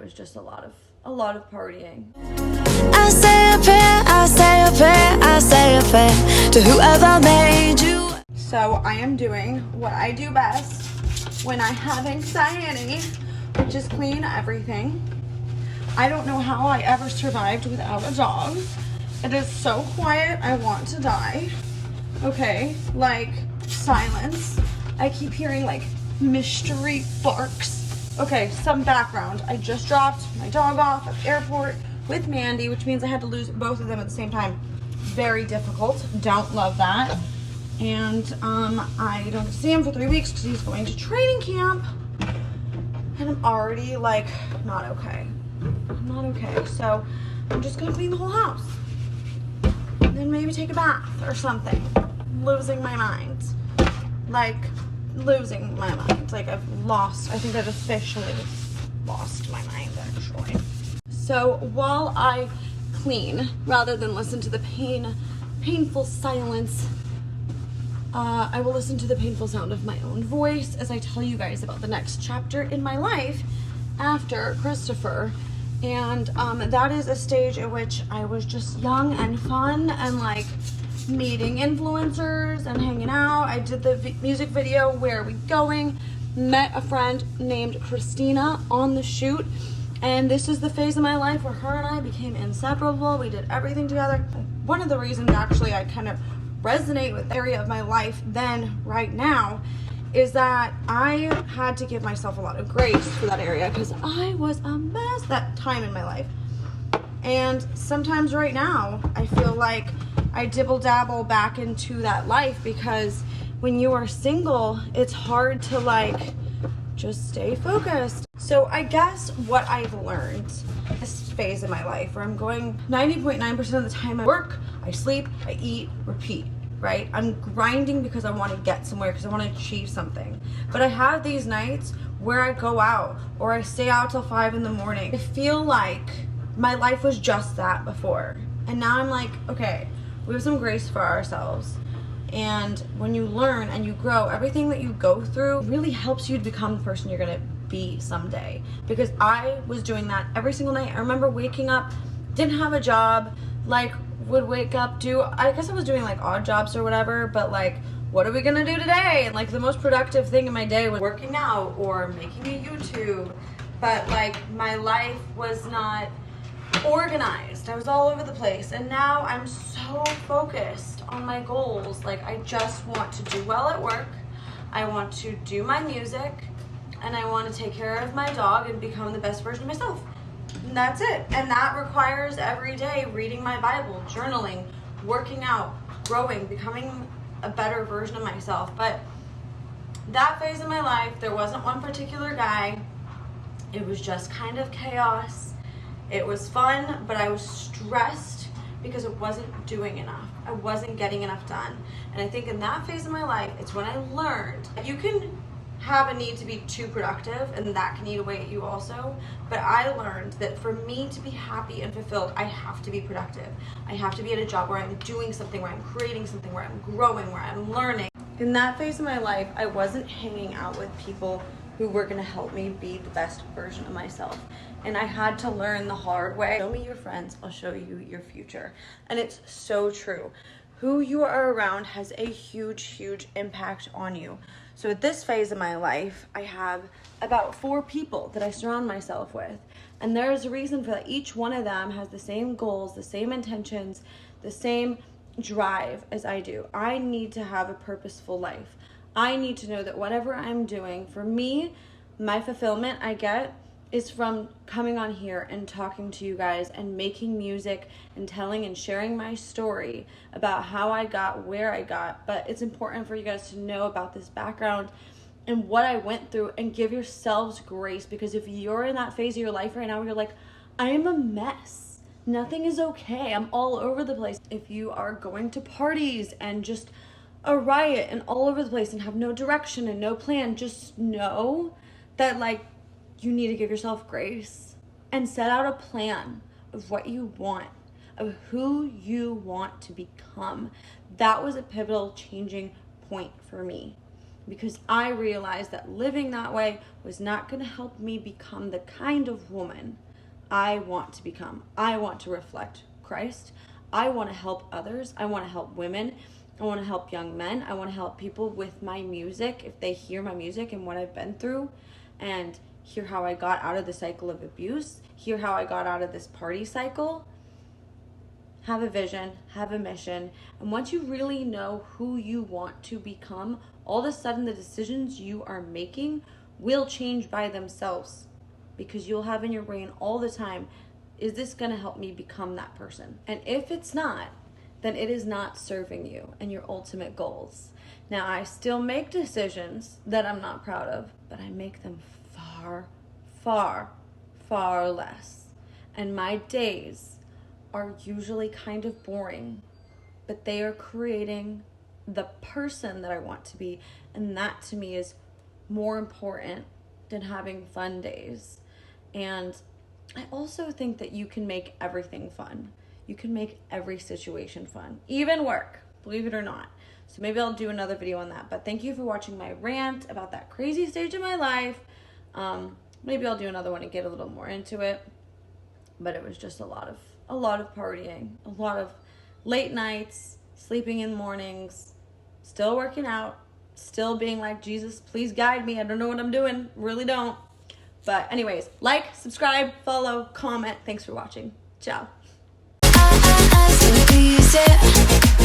was just a lot of partying. I say a prayer, I say a prayer, I say a prayer to whoever made you. So I am doing what I do best when I have anxiety, which is clean everything. I don't know how I ever survived without a dog. It is so quiet, I want to die. Okay, like silence. I keep hearing like mystery barks. Okay, some background. I just dropped my dog off at the airport with Mandy, which means I had to lose both of them at the same time. Very difficult. Don't love that. And I don't see him for 3 weeks because he's going to training camp. And I'm already like not okay. I'm not okay. So I'm just gonna clean the whole house. And then maybe take a bath or something. Losing my mind. Like losing my mind. Like I think I've officially lost my mind actually. So while I clean, rather than listen to the painful silence, I will listen to the painful sound of my own voice as I tell you guys about the next chapter in my life after Christopher. And that is a stage at which I was just young and fun and like meeting influencers and hanging out. I did the music video, Where Are We Going? Met a friend named Christina on the shoot. And this is the phase of my life where her and I became inseparable. We did everything together. One of the reasons actually I kind of resonate with the area of my life then right now is that I had to give myself a lot of grace for that area because I was a mess that time in my life. And sometimes right now I feel like I dibble dabble back into that life because when you are single, it's hard to like just stay focused. So I guess what I've learned this phase of my life where I'm going 90.9% of the time I work, I sleep, I eat, repeat, right? I'm grinding because I want to get somewhere, because I want to achieve something. But I have these nights where I go out or I stay out till 5 in the morning. I feel like my life was just that before. And now I'm like, okay, we have some grace for ourselves. And when you learn and you grow, everything that you go through really helps you to become the person you're gonna be someday. Because I was doing that every single night. I remember waking up, didn't have a job, like would wake up, I guess I was doing like odd jobs or whatever, but like, what are we gonna do today? And like the most productive thing in my day was working out or making a YouTube. But like my life was not organized. I was all over the place. And now I'm so focused on my goals. Like I just want to do well at work. I want to do my music and I want to take care of my dog and become the best version of myself. And that's it. And that requires every day reading my Bible, journaling, working out, growing, becoming a better version of myself. But that phase of my life, there wasn't one particular guy. It was just kind of chaos. It was fun, but I was stressed because it wasn't doing enough. I wasn't getting enough done. And I think in that phase of my life, it's when I learned you can have a need to be too productive and that can eat away at you also. But I learned that for me to be happy and fulfilled, I have to be productive. I have to be at a job where I'm doing something, where I'm creating something, where I'm growing, where I'm learning. In that phase of my life, I wasn't hanging out with people who were gonna help me be the best version of myself. And I had to learn the hard way. Show me your friends, I'll show you your future. And it's so true. Who you are around has a huge, huge impact on you. So at this phase of my life, I have about 4 people that I surround myself with. And there's a reason for that. Each one of them has the same goals, the same intentions, the same drive as I do. I need to have a purposeful life. I need to know that whatever I'm doing, for me, my fulfillment I get is from coming on here and talking to you guys and making music and telling and sharing my story about how I got where I got. But it's important for you guys to know about this background and what I went through and give yourselves grace, because if you're in that phase of your life right now where you're like, I am a mess, nothing is okay, I'm all over the place. If you are going to parties and just a riot and all over the place and have no direction and no plan, just know that like you need to give yourself grace and set out a plan of what you want, of who you want to become. That was a pivotal changing point for me. because I realized that living that way was not going to help me become the kind of woman I want to become. I want to reflect Christ. I want to help others. I want to help women. I want to help young men. I want to help people with my music. If they hear my music and what I've been through, and hear how I got out of the cycle of abuse, hear how I got out of this party cycle, have a vision, have a mission. And once you really know who you want to become, all of a sudden the decisions you are making will change by themselves, because you'll have in your brain all the time, is this going to help me become that person? And if it's not, then it is not serving you and your ultimate goals. Now, I still make decisions that I'm not proud of, but I make them far, far, far less. And my days are usually kind of boring, but they are creating the person that I want to be. And that to me is more important than having fun days. And I also think that you can make everything fun. You can make every situation fun, even work, believe it or not. So maybe I'll do another video on that. But thank you for watching my rant about that crazy stage of my life. Maybe I'll do another one and get a little more into it. But it was just a lot of partying, a lot of late nights, sleeping in mornings, still working out, still being like, Jesus, please guide me. I don't know what I'm doing. Really don't. But anyways, like, subscribe, follow, comment. Thanks for watching. Ciao. I so easy.